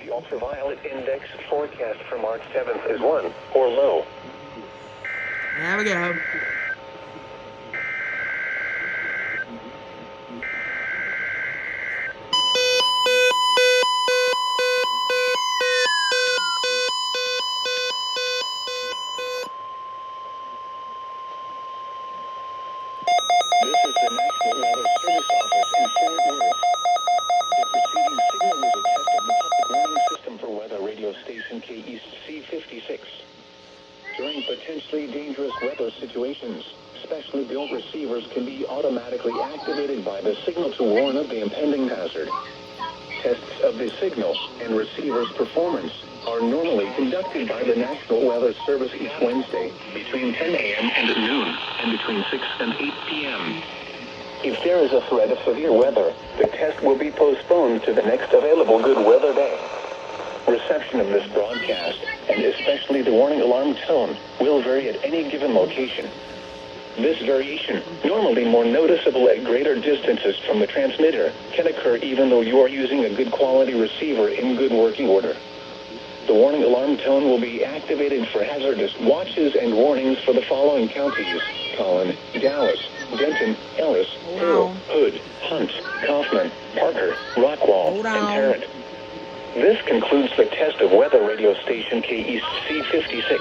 The ultraviolet index forecast for March 7th is 1 or low. There we go. This is the National Weather Service Office in Fort Worth. The preceding signal was a test of the public warning system for weather radio station KEC56. During potentially dangerous weather situations, specially built receivers can be automatically activated by the signal to warn of the impending hazard. Tests of the signal and receiver's performance are normally conducted by the National Weather Service each Wednesday between 10 a.m. and noon and between 6 and 8 p.m. If there is a threat of severe weather, the test will be postponed to the next available good weather day. Reception of this broadcast, and especially the warning alarm tone, will vary at any given location. This variation, normally more noticeable at greater distances from the transmitter, can occur even though you are using a good quality receiver in good working order. The warning alarm tone will be activated for hazardous watches and warnings for the following counties: Collin, Dallas, Denton, Ellis, Hill, Hood, Hunt, Kaufman, Parker, Rockwall, and Tarrant. This concludes the test of weather radio station KEC56.